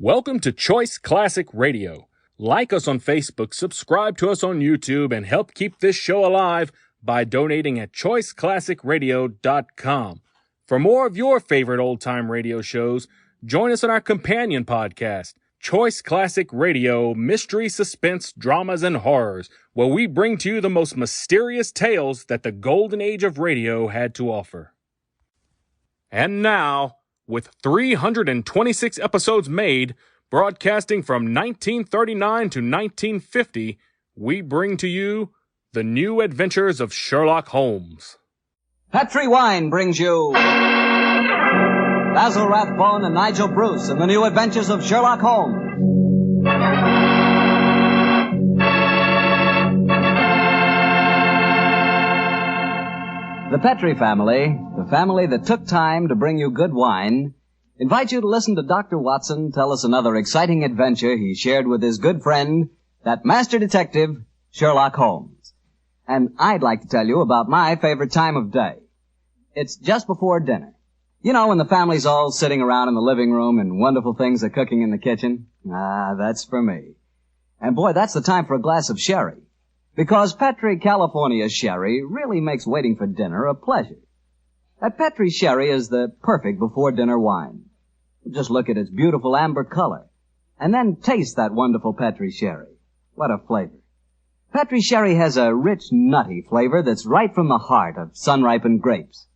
Welcome to Choice Classic Radio. Like us on Facebook, subscribe to us on YouTube, and help keep this show alive by donating at choiceclassicradio.com. For more of your favorite old-time radio shows, join us on our companion podcast, Choice Classic Radio, Mystery, Suspense, Dramas, and Horrors, where we bring to you the most mysterious tales that the golden age of radio had to offer. And now, with 326 episodes made, broadcasting from 1939 to 1950, we bring to you The New Adventures of Sherlock Holmes. Petri Wine brings you Basil Rathbone and Nigel Bruce in The New Adventures of Sherlock Holmes. The Petri family, the family that took time to bring you good wine, invites you to listen to Dr. Watson tell us another exciting adventure he shared with his good friend, that master detective, Sherlock Holmes. And I'd like to tell you about my favorite time of day. It's just before dinner. You know, when the family's all sitting around in the living room and wonderful things are cooking in the kitchen? Ah, that's for me. And boy, that's the time for a glass of sherry. Because Petri California Sherry really makes waiting for dinner a pleasure. That Petri Sherry is the perfect before-dinner wine. Just look at its beautiful amber color. And then taste that wonderful Petri Sherry. What a flavor. Petri Sherry has a rich, nutty flavor that's right from the heart of sun-ripened grapes.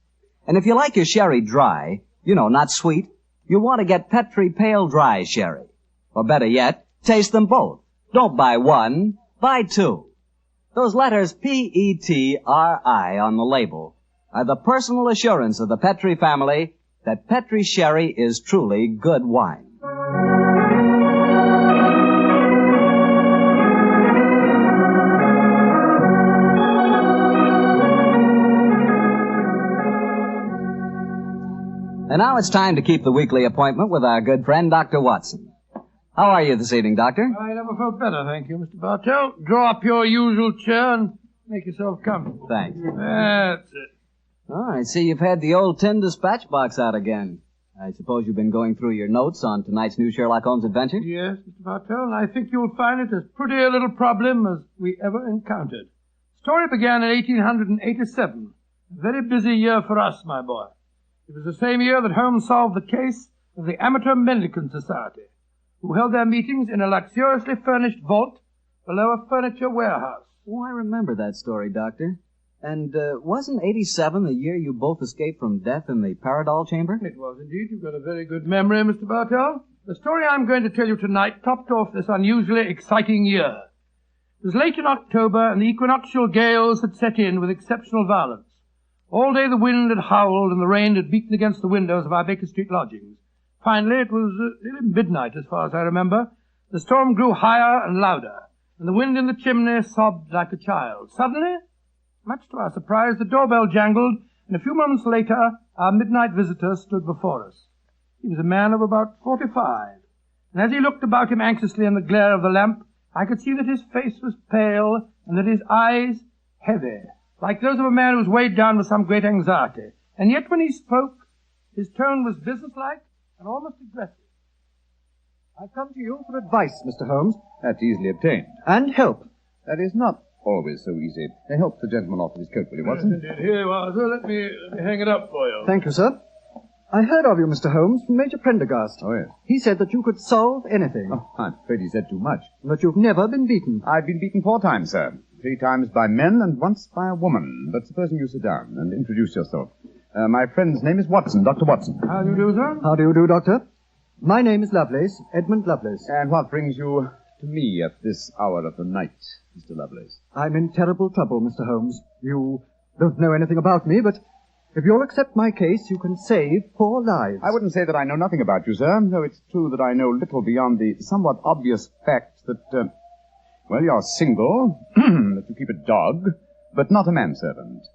And if you like your sherry dry, you know, not sweet, you'll want to get Petri Pale Dry Sherry. Or better yet, taste them both. Don't buy one, buy two. Those letters P-E-T-R-I on the label are the personal assurance of the Petri family that Petri Sherry is truly good wine. And now it's time to keep the weekly appointment with our good friend, Dr. Watson. How are you this evening, Doctor? I never felt better, thank you, Mr. Bartell. Draw up your usual chair and make yourself comfortable. Thanks. That's it. Oh, I see you've had the old tin dispatch box out again. I suppose you've been going through your notes on tonight's new Sherlock Holmes adventure? Yes, Mr. Bartell, and I think you'll find it as pretty a little problem as we ever encountered. The story began in 1887. A very busy year for us, my boy. It was the same year that Holmes solved the case of the Amateur Mendicant Society, who held their meetings in a luxuriously furnished vault below a furniture warehouse. Oh, I remember that story, Doctor. And wasn't 87 the year you both escaped from death in the Paradol chamber? It was indeed. You've got a very good memory, Mr. Bartell. The story I'm going to tell you tonight topped off this unusually exciting year. It was late in October, and the equinoctial gales had set in with exceptional violence. All day the wind had howled, and the rain had beaten against the windows of our Baker Street lodgings. Finally, it was nearly midnight, as far as I remember. The storm grew higher and louder, and the wind in the chimney sobbed like a child. Suddenly, much to our surprise, the doorbell jangled, and a few moments later, our midnight visitor stood before us. He was a man of about 45, and as he looked about him anxiously in the glare of the lamp, I could see that his face was pale and that his eyes heavy, like those of a man who was weighed down with some great anxiety. And yet when he spoke, his tone was businesslike and almost aggressive. I've come to you for advice, Mr. Holmes. That's easily obtained. And help. That is not always so easy. Help the gentleman off with his coat, will you, Watson? Yes, indeed. Here you are, sir. Let me hang it up for you. Thank you, sir. I heard of you, Mr. Holmes, from Major Prendergast. Oh, yes. He said that you could solve anything. Oh, I'm afraid he said too much. But you've never been beaten. I've been beaten 4 times, sir. 3 times by men and once by a woman. But supposing you sit down and introduce yourself. My friend's name is Watson, Dr. Watson. How do you do, sir? How do you do, Doctor? My name is Lovelace, Edmund Lovelace. And what brings you to me at this hour of the night, Mr. Lovelace? I'm in terrible trouble, Mr. Holmes. You don't know anything about me, but if you'll accept my case, you can save 4 lives. I wouldn't say that I know nothing about you, sir, though it's true that I know little beyond the somewhat obvious fact that, well, you're single, that you keep a dog, but not a manservant,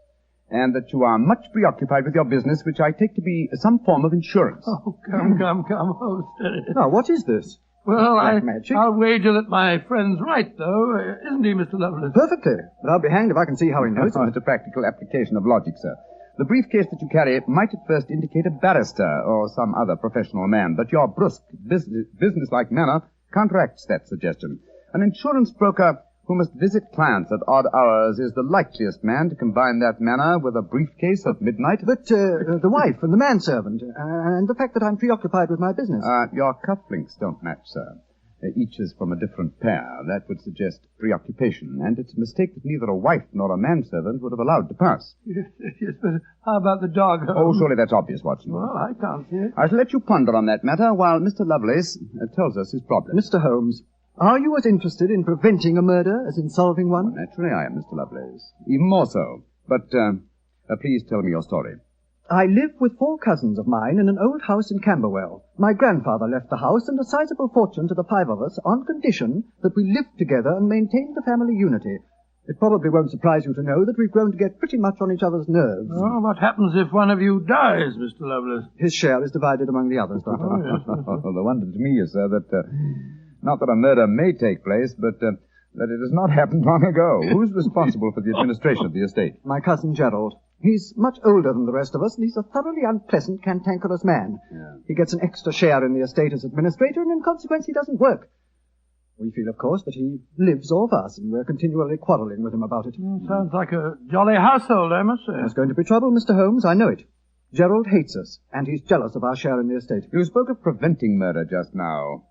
and that you are much preoccupied with your business, which I take to be some form of insurance. Oh, come. Oh, steady. Now, what is this? Well, magic? I'll wager that my friend's right, though. Isn't he, Mr. Lovelace? Perfectly. But I'll be hanged if I can see how he knows Oh, it. it's a practical application of logic, sir. The briefcase that you carry might at first indicate a barrister or some other professional man, but your brusque, businesslike manner counteracts that suggestion. An insurance broker who must visit clients at odd hours is the likeliest man to combine that manner with a briefcase at midnight. But the wife and the manservant, and the fact that I'm preoccupied with my business. Your cufflinks don't match, sir. Each is from a different pair. That would suggest preoccupation, and it's a mistake that neither a wife nor a manservant would have allowed to pass. Yes, but how about the dog? Oh, surely that's obvious, Watson. Well, I can't see it. I shall let you ponder on that matter while Mr. Lovelace tells us his problem. Mr. Holmes, are you as interested in preventing a murder as in solving one? Well, naturally I am, Mr. Lovelace. Even more so. But, please tell me your story. I live with 4 cousins of mine in an old house in Campberwell. My grandfather left the house and a sizable fortune to the 5 of us on condition that we lived together and maintained the family unity. It probably won't surprise you to know that we've grown to get pretty much on each other's nerves. Oh, what happens if one of you dies, Mr. Lovelace? His share is divided among the others, Doctor. Oh, yes. The wonder to me is, sir, that, not that a murder may take place, but that it has not happened long ago. Who's responsible for the administration of the estate? My cousin Gerald. He's much older than the rest of us, and he's a thoroughly unpleasant, cantankerous man. Yeah. He gets an extra share in the estate as administrator, and in consequence he doesn't work. We feel, of course, that he lives off us, and we're continually quarrelling with him about it. Sounds like a jolly household, I must say. There's going to be trouble, Mr. Holmes, I know it. Gerald hates us, and he's jealous of our share in the estate. You spoke of preventing murder just now.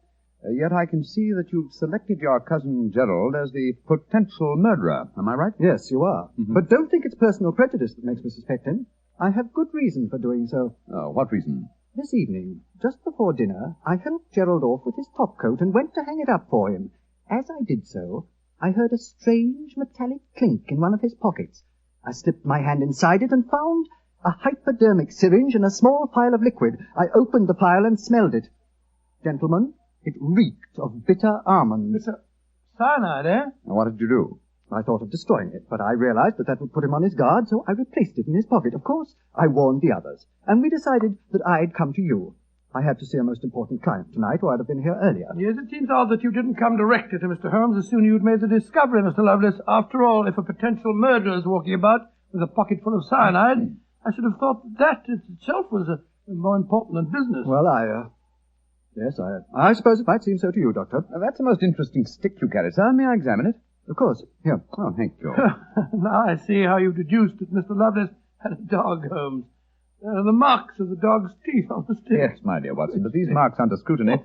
Yet I can see that you've selected your cousin Gerald as the potential murderer. Am I right? Yes, you are. Mm-hmm. But don't think it's personal prejudice that makes me suspect him. I have good reason for doing so. Oh, what reason? This evening, just before dinner, I helped Gerald off with his topcoat and went to hang it up for him. As I did so, I heard a strange metallic clink in one of his pockets. I slipped my hand inside it and found a hypodermic syringe and a small phial of liquid. I opened the phial and smelled it. Gentlemen, it reeked of bitter almonds. Bitter cyanide, eh? And what did you do? I thought of destroying it, but I realized that would put him on his guard, so I replaced it in his pocket. Of course, I warned the others, and we decided that I'd come to you. I had to see a most important client tonight, or I'd have been here earlier. Yes, it seems odd that you didn't come directly to Mr. Holmes as soon as you'd made the discovery, Mr. Lovelace. After all, if a potential murderer is walking about with a pocket full of cyanide, I should have thought that itself was more important than business. Well, Yes, I suppose it might seem so to you, Doctor. That's a most interesting stick you carry, sir. May I examine it? Of course. Here. Oh, thank you. Now I see how you deduced that Mr. Lovelace had a dog, Holmes. There are the marks of the dog's teeth on the stick. Yes, my dear Watson, but these marks under scrutiny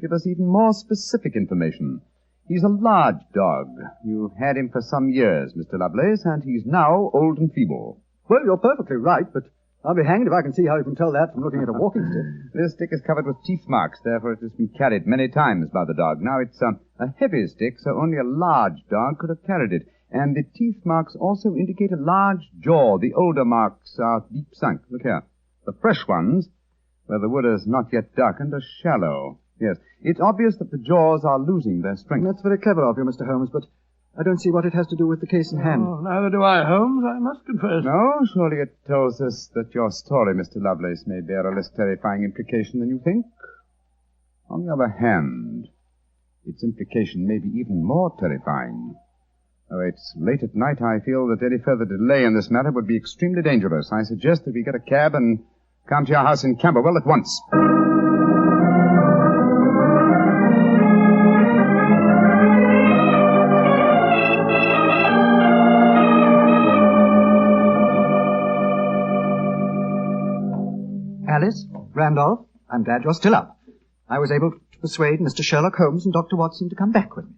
give us even more specific information. He's a large dog. You've had him for some years, Mr. Lovelace, and he's now old and feeble. Well, you're perfectly right, but I'll be hanged if I can see how you can tell that from looking at a walking stick. This stick is covered with teeth marks, therefore it has been carried many times by the dog. Now, it's a heavy stick, so only a large dog could have carried it. And the teeth marks also indicate a large jaw. The older marks are deep sunk. Look here. The fresh ones, where the wood is not yet darkened, are shallow. Yes, it's obvious that the jaws are losing their strength. That's very clever of you, Mr. Holmes, but I don't see what it has to do with the case in hand. Oh, neither do I, Holmes, I must confess. No, surely it tells us that your story, Mr. Lovelace, may bear a less terrifying implication than you think. On the other hand, its implication may be even more terrifying. Though it's late at night, I feel that any further delay in this matter would be extremely dangerous. I suggest that we get a cab and come to your house in Campberwell at once. Alice, Randolph, I'm glad you're still up. I was able to persuade Mr. Sherlock Holmes and Dr. Watson to come back with me.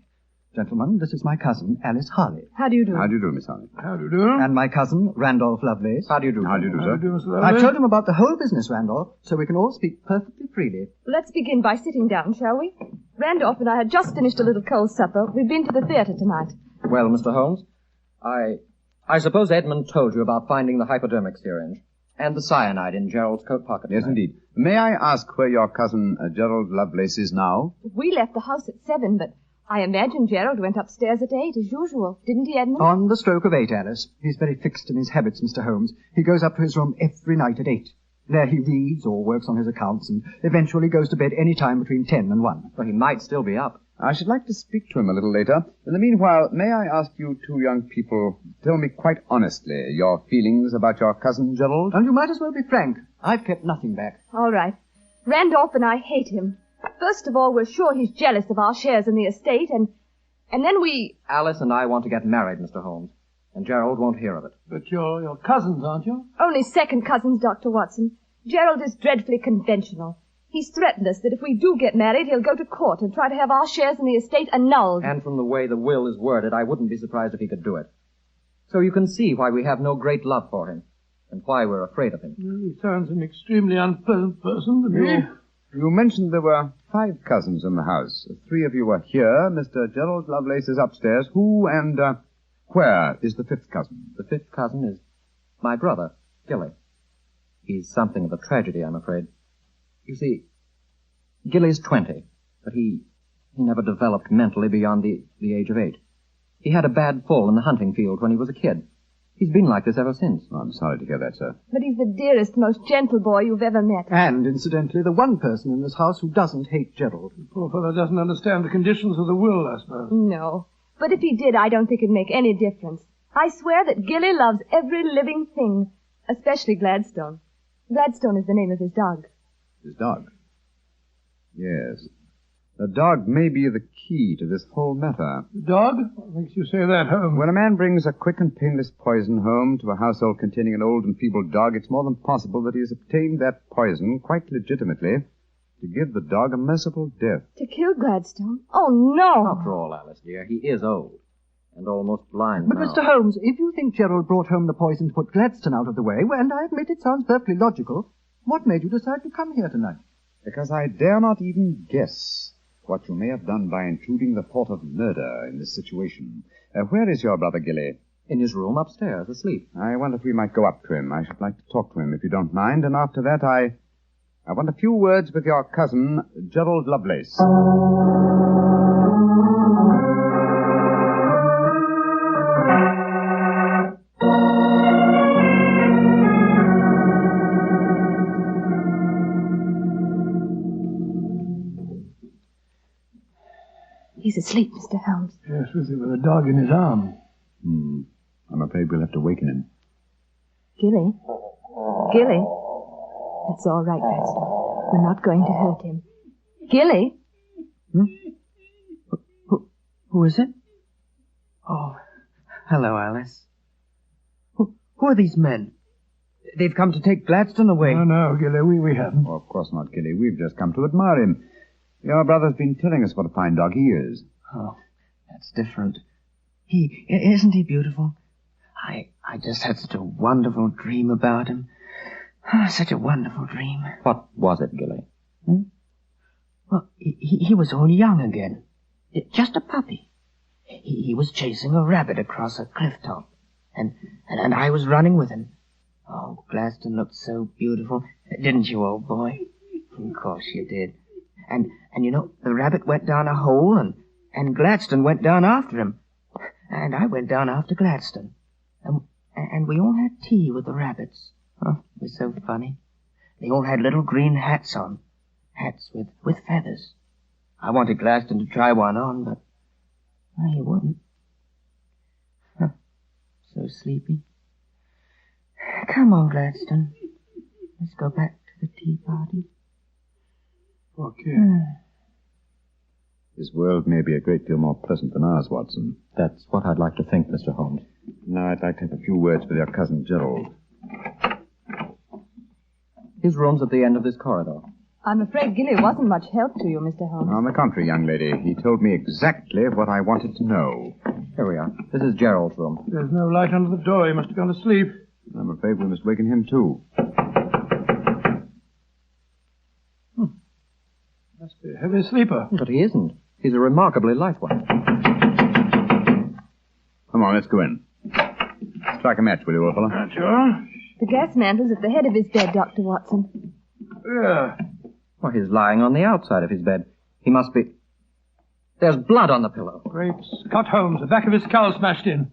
Gentlemen, this is my cousin, Alice Harley. How do you do? How do you do, Miss Harley? How do you do? And my cousin, Randolph Lovelace. How do you do? How do you do, sir? How do you do, Mr. I've Lovelace? told him about the whole business, Randolph, so we can all speak perfectly freely. Let's begin by sitting down, shall we? Randolph and I had just finished a little cold supper. We've been to the theatre tonight. Well, Mr. Holmes, I suppose Edmund told you about finding the hypodermic syringe and the cyanide in Gerald's coat pocket. Yes, tonight. indeed. May I ask where your cousin Gerald Lovelace is now? We left the house at 7, but I imagine Gerald went upstairs at 8, as usual. Didn't he, Edmund? On the stroke of 8, Alice. He's very fixed in his habits, Mr. Holmes. He goes up to his room every night at 8. There he reads or works on his accounts and eventually goes to bed any time between 10 and 1. Well, he might still be up. I should like to speak to him a little later. In the meanwhile, may I ask you two young people to tell me quite honestly your feelings about your cousin Gerald? And you might as well be frank. I've kept nothing back. All right. Randolph and I hate him. First of all, we're sure he's jealous of our shares in the estate, and then we... Alice and I want to get married, Mr. Holmes, and Gerald won't hear of it. But you're your cousins, aren't you? Only second cousins, Dr. Watson. Gerald is dreadfully conventional. He's threatened us that if we do get married, he'll go to court and try to have our shares in the estate annulled. And from the way the will is worded, I wouldn't be surprised if he could do it. So you can see why we have no great love for him, and why we're afraid of him. Well, he sounds an extremely unpleasant person to me. You mentioned there were 5 cousins in the house. 3 of you were here. Mr. Gerald Lovelace is upstairs. Who and where is the 5th cousin? The 5th cousin is my brother, Gilly. He's something of a tragedy, I'm afraid. You see, Gilly's 20, but he never developed mentally beyond the age of 8. He had a bad fall in the hunting field when he was a kid. He's been like this ever since. Oh, I'm sorry to hear that, sir. But he's the dearest, most gentle boy you've ever met. And, incidentally, the one person in this house who doesn't hate Gerald. The poor fellow doesn't understand the conditions of the will, I suppose. No. But if he did, I don't think it'd make any difference. I swear that Gilly loves every living thing, especially Gladstone. Gladstone is the name of his dog. His dog? Yes. The dog may be the key to this whole matter. The dog? What makes you say that, Holmes? When a man brings a quick and painless poison home to a household containing an old and feeble dog, it's more than possible that he has obtained that poison, quite legitimately, to give the dog a merciful death. To kill Gladstone? Oh, no! After all, Alice, dear, he is old, and almost blind But, now. Mr. Holmes, if you think Gerald brought home the poison to put Gladstone out of the way, well, and I admit it sounds perfectly logical, what made you decide to come here tonight? Because I dare not even guess what you may have done by intruding the thought of murder in this situation. Where is your brother Gilly? In his room upstairs, asleep. I wonder if we might go up to him. I should like to talk to him, if you don't mind. And after that, I want a few words with your cousin, Gerald Lovelace. He's asleep, Mr. Holmes. Yes, with a dog in his arm. I'm afraid we'll have to waken him. Gilly? Gilly? It's all right, Gladstone. We're not going to hurt him. Gilly? Who is it? Oh, hello, Alice. Who are these men? They've come to take Gladstone away. No, Gilly, we haven't. Oh, of course not, Gilly. We've just come to admire him. Your brother's been telling us what a fine dog he is. Oh, that's different. Isn't he beautiful? I just had such a wonderful dream about him. Such a wonderful dream. What was it, Gilly? Well, he was all young again. Just a puppy. He was chasing a rabbit across a cliff top. And I was running with him. Oh, Gladstone looked so beautiful. Didn't you, old boy? Of course you did. And you know, the rabbit went down a hole, and Gladstone went down after him. And I went down after Gladstone. And we all had tea with the rabbits. Oh, it was so funny. They all had little green hats on. Hats with feathers. I wanted Gladstone to try one on, but he wouldn't. So sleepy. Come on, Gladstone. Let's go back to the tea party. Okay. This world may be a great deal more pleasant than ours, Watson. That's what I'd like to think, Mr. Holmes. Now I'd like to have a few words with your cousin Gerald. His room's at the end of this corridor. I'm afraid Gilly wasn't much help to you, Mr. Holmes. On the contrary, young lady, he told me exactly what I wanted to know. Here we are. This is Gerald's room. There's no light under the door. He must have gone to sleep. I'm afraid we must waken him, too. Must be a heavy sleeper. But he isn't. He's a remarkably light one. Come on, let's go in. Strike a match, will you, old fellow? Sure. The gas mantle's at the head of his bed, Dr. Watson. Yeah. Well, he's lying on the outside of his bed. He must be... There's blood on the pillow. Great Scott, Holmes. The back of his skull smashed in.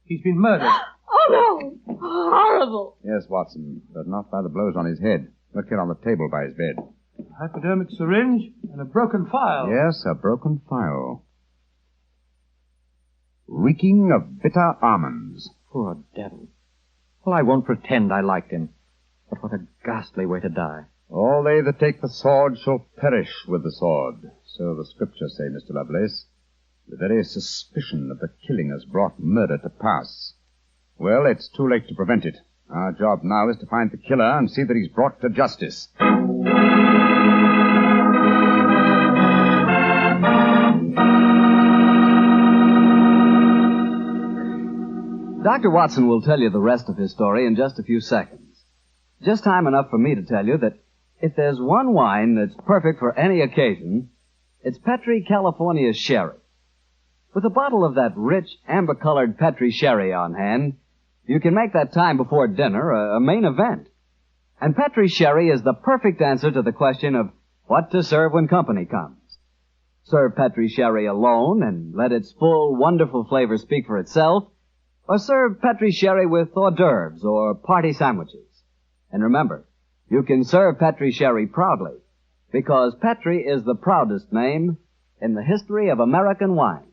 He's been murdered. Oh, no! Horrible! Yes, Watson, but not by the blows on his head. Look here on the table by his bed. A hypodermic syringe and a broken file. Yes, a broken file. Reeking of bitter almonds. Poor devil. Well, I won't pretend I liked him. But what a ghastly way to die. All they that take the sword shall perish with the sword. So the scriptures say, Mr. Lovelace. The very suspicion of the killing has brought murder to pass. Well, it's too late to prevent it. Our job now is to find the killer and see that he's brought to justice. Dr. Watson will tell you the rest of his story in just a few seconds. Just time enough for me to tell you that if there's one wine that's perfect for any occasion, it's Petri California Sherry. With a bottle of that rich, amber-colored Petri Sherry on hand, you can make that time before dinner a main event. And Petri Sherry is the perfect answer to the question of what to serve when company comes. Serve Petri Sherry alone and let its full, wonderful flavor speak for itself, or serve Petri Sherry with hors d'oeuvres or party sandwiches. And remember, you can serve Petri Sherry proudly, because Petri is the proudest name in the history of American wine.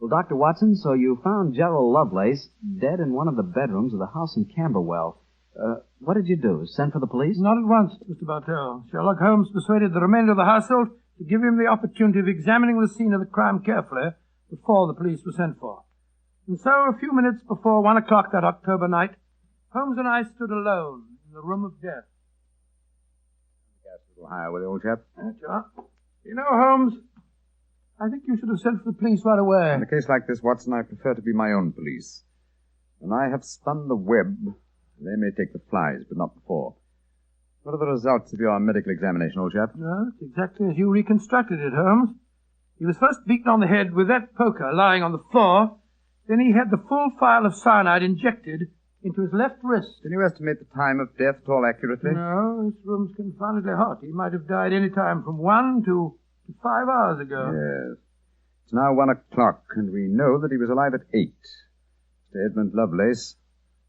Well, Dr. Watson, so you found Gerald Lovelace dead in one of the bedrooms of the house in Campberwell. What did you do? Send for the police? Not at once, Mr. Bartell. Sherlock Holmes persuaded the remainder of the household to give him the opportunity of examining the scene of the crime carefully before the police were sent for. And so, a few minutes before 1 o'clock that October night, Holmes and I stood alone in the room of death. Gas a little higher, will you, old chap? Sure. You know, Holmes, I think you should have sent for the police right away. In a case like this, Watson, I prefer to be my own police. When I have spun the web, they may take the flies, but not before. What are the results of your medical examination, old chap? No, it's exactly as you reconstructed it, Holmes. He was first beaten on the head with that poker lying on the floor. Then he had the full phial of cyanide injected into his left wrist. Can you estimate the time of death at all accurately? No, this room's confoundedly hot. He might have died any time from 1 to 5 hours ago. Yes. It's now 1 o'clock, and we know that he was alive at 8. Mr. Edmund Lovelace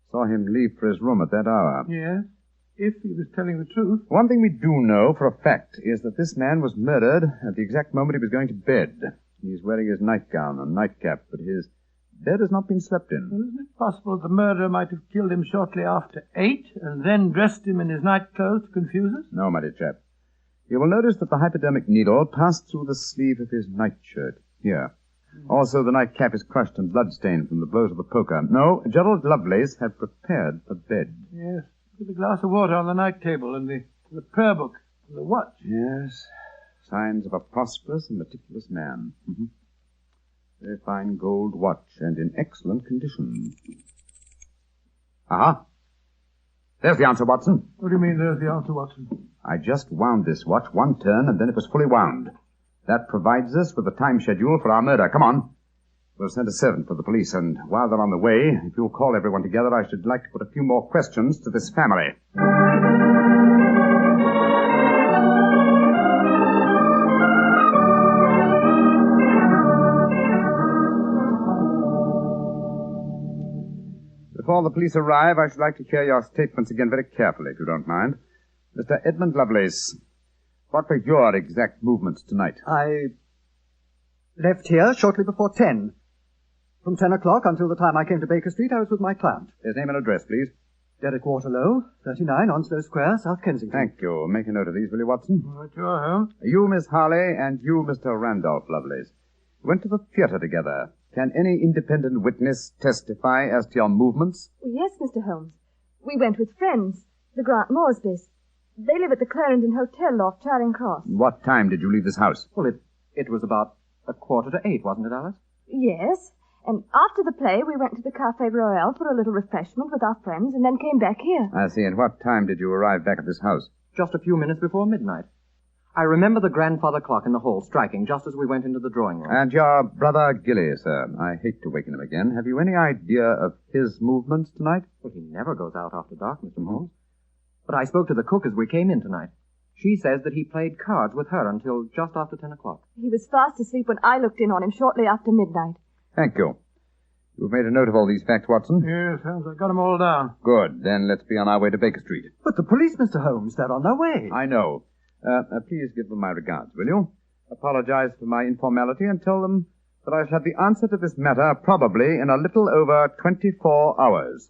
saw him leave for his room at that hour. Yes, if he was telling the truth. One thing we do know for a fact is that this man was murdered at the exact moment he was going to bed. He's wearing his nightgown and nightcap, but his bed has not been slept in. Well, isn't it possible that the murderer might have killed him shortly after 8 and then dressed him in his nightclothes to confuse us? No, my dear chap. You will notice that the hypodermic needle passed through the sleeve of his nightshirt. Here. Also, the nightcap is crushed and bloodstained from the blows of the poker. No, Gerald Lovelace had prepared a bed. Yes, with a glass of water on the night table and the prayer book and the watch. Yes, signs of a prosperous and meticulous man. Mm-hmm. Very fine gold watch and in excellent condition. Aha! There's the answer, Watson. What do you mean, there's the answer, Watson? I just wound this watch one turn, and then it was fully wound. That provides us with the time schedule for our murder. Come on. We'll send a servant for the police, and while they're on the way, if you'll call everyone together, I should like to put a few more questions to this family. Before the police arrive, I should like to hear your statements again very carefully, if you don't mind. Mr. Edmund Lovelace, what were your exact movements tonight? I left here shortly before 10. From 10 o'clock until the time I came to Baker Street, I was with my client. His name and address, please. Derek Waterlow, 39 Onslow Square, South Kensington. Thank you. Make a note of these, will you, Watson? Right, sure, Holmes. You, Miss Harley, and you, Mr. Randolph Lovelace, went to the theater together. Can any independent witness testify as to your movements? Well, yes, Mr. Holmes. We went with friends, the Grant Moresbys. They live at the Clarendon Hotel off Charing Cross. What time did you leave this house? Well, it was about 7:45, wasn't it, Alice? Yes, and after the play we went to the Café Royal for a little refreshment with our friends and then came back here. I see. And what time did you arrive back at this house? Just a few minutes before midnight. I remember the grandfather clock in the hall striking just as we went into the drawing room. And your brother Gilly, sir. I hate to waken him again. Have you any idea of his movements tonight? Well, he never goes out after dark, Mr. Holmes. But I spoke to the cook as we came in tonight. She says that he played cards with her until just after 10 o'clock. He was fast asleep when I looked in on him shortly after midnight. Thank you. You've made a note of all these facts, Watson? Yes, Holmes, I got them all down. Good. Then let's be on our way to Baker Street. But the police, Mr. Holmes, they're on their way. I know. Please give them my regards, will you? Apologize for my informality and tell them that I shall have the answer to this matter probably in a little over 24 hours.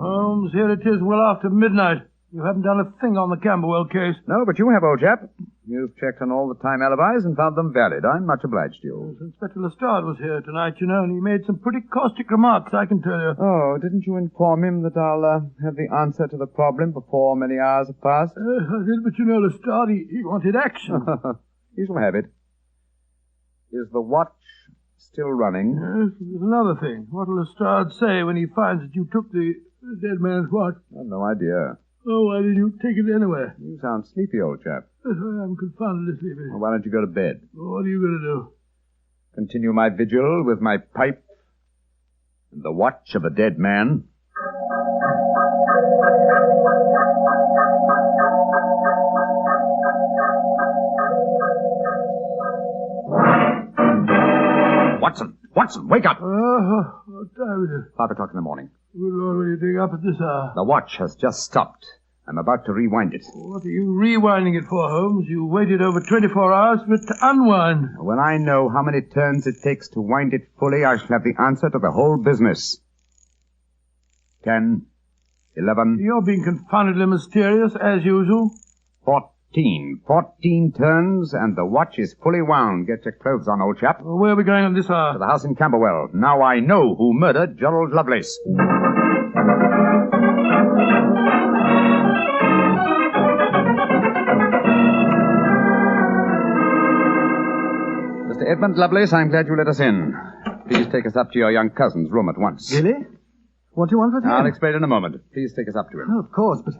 Holmes, here it is well after midnight. You haven't done a thing on the Campberwell case. No, but you have, old chap. You've checked on all the time alibis and found them valid. I'm much obliged to you. Yes, Inspector Lestrade was here tonight, you know, and he made some pretty caustic remarks, I can tell you. Oh, didn't you inform him that I'll have the answer to the problem before many hours have passed? I did, but you know, Lestrade, he wanted action. He shall have it. Is the watch still running? Yes, there's another thing. What'll Lestrade say when he finds that you took the dead man's watch? I've no idea. Oh, why did you take it anyway? You sound sleepy, old chap. Yes, I am confoundedly sleepy. Well, why don't you go to bed? What are you going to do? Continue my vigil with my pipe and the watch of a dead man. Watson, wake up! What time is it? 5 o'clock in the morning. Good Lord, what are you doing up at this hour? The watch has just stopped. I'm about to rewind it. What are you rewinding it for, Holmes? You waited over 24 hours for it to unwind. When I know how many turns it takes to wind it fully, I shall have the answer to the whole business. 10, 11... You're being confoundedly mysterious, as usual. 14 turns, and the watch is fully wound. Get your clothes on, old chap. Where are we going at this hour? To the house in Campberwell. Now I know who murdered Gerald Lovelace. Mr. Edmund Lovelace, I'm glad you let us in. Please take us up to your young cousin's room at once. Really? What do you want with him? I'll explain in a moment. Please take us up to him. Oh, of course, but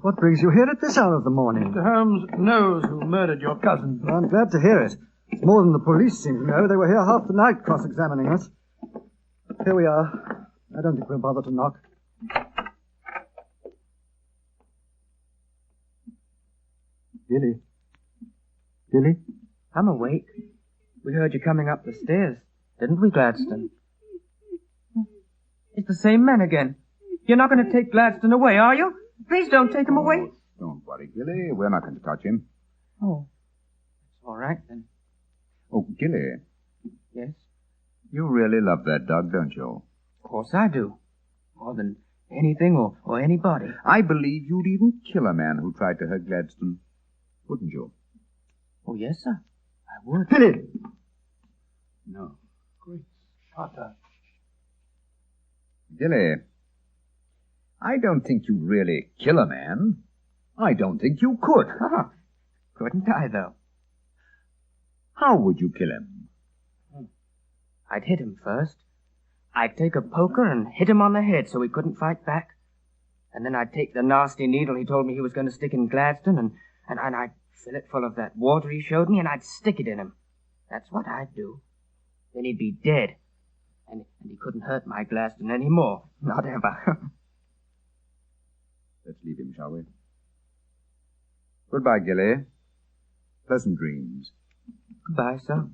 what brings you here at this hour of the morning? Mr. Holmes knows who murdered your cousin. Well, I'm glad to hear it. It's more than the police seem to know. They were here half the night cross-examining us. Here we are. I don't think we'll bother to knock. Gilly? Gilly? I'm awake. We heard you coming up the stairs, didn't we, Gladstone? It's the same men again. You're not going to take Gladstone away, are you? Please don't take him away. Don't worry, Gilly. We're not going to touch him. Oh, it's all right then. Oh, Gilly, Yes, you really love that dog, don't you? of course I do. More than anything or anybody. I believe you'd even kill a man who tried to hurt Gladstone. Wouldn't you? Oh, yes, sir. I would. Gilly! No. Great Shutter. Gilly, I don't think you'd really kill a man. I don't think you could. Couldn't I, though? How would you kill him? I'd hit him first. I'd take a poker and hit him on the head so he couldn't fight back. And then I'd take the nasty needle he told me he was going to stick in Gladstone, and I'd fill it full of that water he showed me, and I'd stick it in him. That's what I'd do. Then he'd be dead. And he couldn't hurt my Gladstone anymore. Not ever. Let's leave him, shall we? Goodbye, Gilly. Pleasant dreams. Goodbye, sir.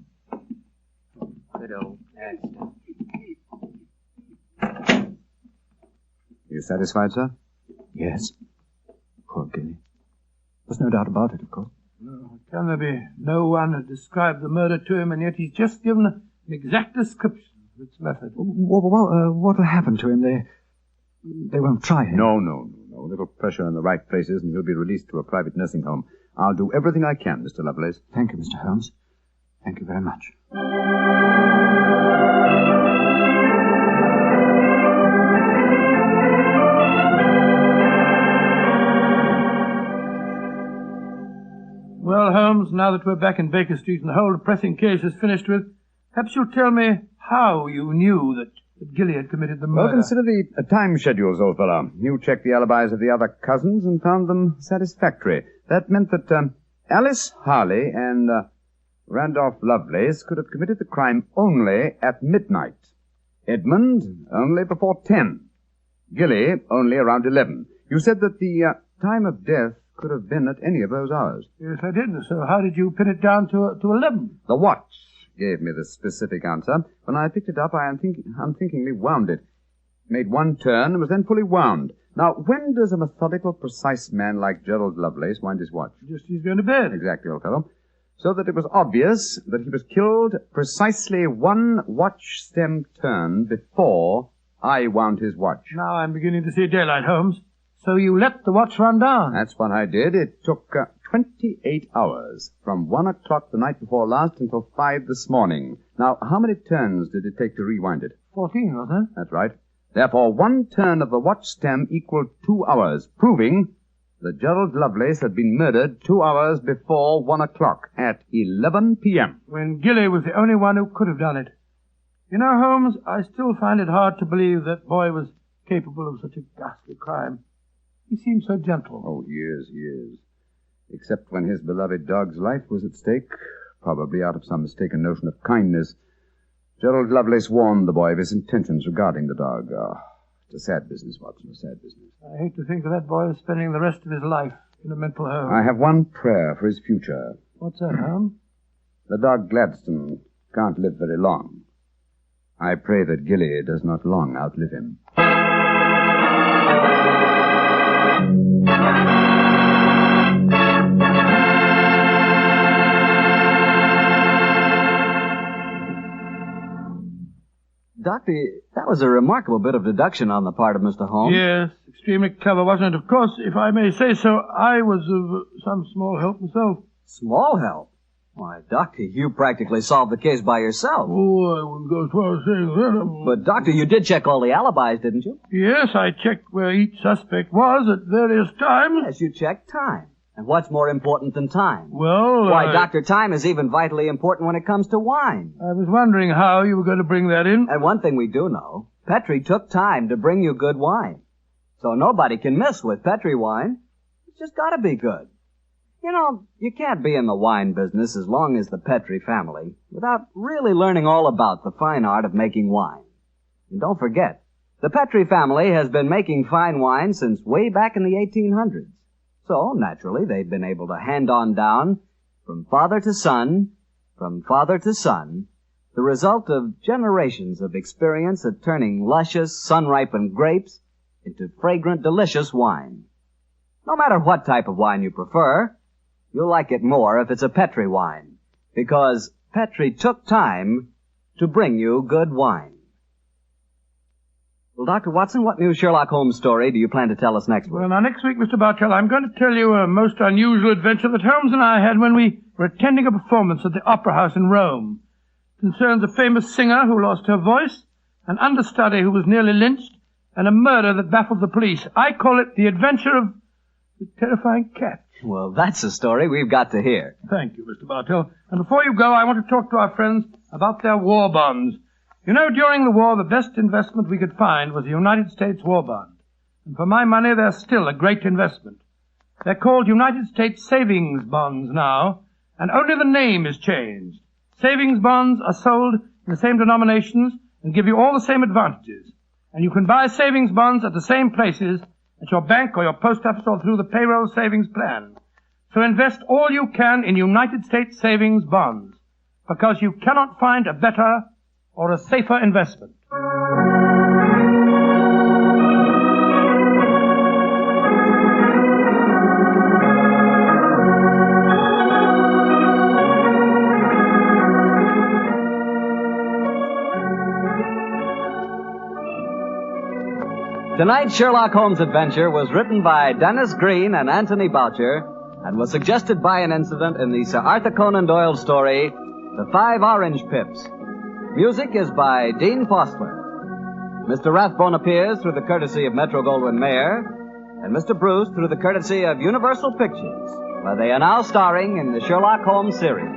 Good old Gladstone. You satisfied, sir? Yes. Poor Gilly. There's no doubt about it, of course. No, can there be no one who described the murder to him, and yet he's just given an exact description of its method? What'll happen to him? They won't try him. No. A little pressure in the right places, and he'll be released to a private nursing home. I'll do everything I can, Mr. Lovelace. Thank you, Mr. Holmes. Thank you very much. Well, Holmes, now that we're back in Baker Street and the whole depressing case is finished with, perhaps you'll tell me how you knew that Gilly had committed the murder. Well, consider the time schedules, old fellow. You checked the alibis of the other cousins and found them satisfactory. That meant that Alice Harley and Randolph Lovelace could have committed the crime only at midnight. Edmund only before 10. Gilly, only around 11. You said that the time of death could have been at any of those hours. Yes, I did. So how did you pin it down to 11? The watch gave me the specific answer. When I picked it up, I unthinkingly wound it. Made one turn and was then fully wound. Now, when does a methodical, precise man like Gerald Lovelace wind his watch? Just as he's going to bed. Exactly, old fellow. So that it was obvious that he was killed precisely one watch stem turn before I wound his watch. Now I'm beginning to see daylight, Holmes. So you let the watch run down? That's what I did. It took 28 hours, from 1 o'clock the night before last until 5 this morning. Now, how many turns did it take to rewind it? 14, wasn't it? That's right. Therefore, one turn of the watch stem equaled 2 hours, proving that Gerald Lovelace had been murdered 2 hours before 1 o'clock at 11 p.m. When Gilly was the only one who could have done it. You know, Holmes, I still find it hard to believe that boy was capable of such a ghastly crime. He seemed so gentle. Oh, he is. Except when his beloved dog's life was at stake, probably out of some mistaken notion of kindness. Gerald Lovelace warned the boy of his intentions regarding the dog. It's a sad business, Watson, a sad business. I hate to think of that boy spending the rest of his life in a mental home. I have one prayer for his future. What's that, Holmes? The dog Gladstone can't live very long. I pray that Gilly does not long outlive him. Doctor, that was a remarkable bit of deduction on the part of Mr. Holmes. Yes, extremely clever, wasn't it? Of course, if I may say so, I was of some small help myself. Small help? Why, Doctor, you practically solved the case by yourself. Oh, I wouldn't go as far as saying that. But, Doctor, you did check all the alibis, didn't you? Yes, I checked where each suspect was at various times. Yes, you checked time. And what's more important than time? Well, Why, Doctor, time is even vitally important when it comes to wine. I was wondering how you were going to bring that in. And one thing we do know, Petri took time to bring you good wine. So nobody can miss with Petri wine. It's just got to be good. You know, you can't be in the wine business as long as the Petri family without really learning all about the fine art of making wine. And don't forget, the Petri family has been making fine wine since way back in the 1800s. So, naturally, they've been able to hand on down, from father to son, the result of generations of experience at turning luscious, sun-ripened grapes into fragrant, delicious wine. No matter what type of wine you prefer, you'll like it more if it's a Petri wine, because Petri took time to bring you good wine. Well, Dr. Watson, what new Sherlock Holmes story do you plan to tell us next week? Well, now, next week, Mr. Bartell, I'm going to tell you a most unusual adventure that Holmes and I had when we were attending a performance at the Opera House in Rome. It concerns a famous singer who lost her voice, an understudy who was nearly lynched, and a murder that baffled the police. I call it The Adventure of the Terrifying Cat. Well, that's a story we've got to hear. Thank you, Mr. Bartell. And before you go, I want to talk to our friends about their war bonds. You know, during the war, the best investment we could find was the United States war bond. And for my money, they're still a great investment. They're called United States savings bonds now, and only the name is changed. Savings bonds are sold in the same denominations and give you all the same advantages. And you can buy savings bonds at the same places at your bank or your post office or through the payroll savings plan. So invest all you can in United States savings bonds, because you cannot find a better or a safer investment. Tonight's Sherlock Holmes adventure was written by Dennis Green and Anthony Boucher and was suggested by an incident in the Sir Arthur Conan Doyle story, The 5 Orange Pips. Music is by Dean Fostler. Mr. Rathbone appears through the courtesy of Metro-Goldwyn-Mayer, and Mr. Bruce through the courtesy of Universal Pictures, where they are now starring in the Sherlock Holmes series.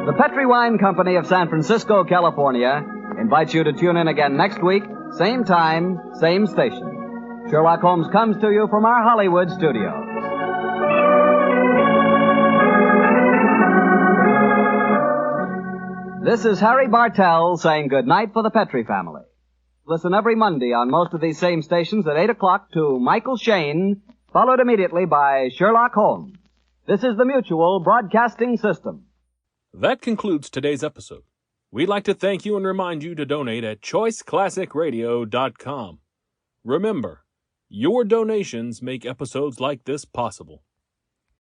The Petri Wine Company of San Francisco, California, invites you to tune in again next week, same time, same station. Sherlock Holmes comes to you from our Hollywood studios. This is Harry Bartell saying good night for the Petrie family. Listen every Monday on most of these same stations at 8 o'clock to Michael Shayne, followed immediately by Sherlock Holmes. This is the Mutual Broadcasting System. That concludes today's episode. We'd like to thank you and remind you to donate at choiceclassicradio.com. Remember, your donations make episodes like this possible.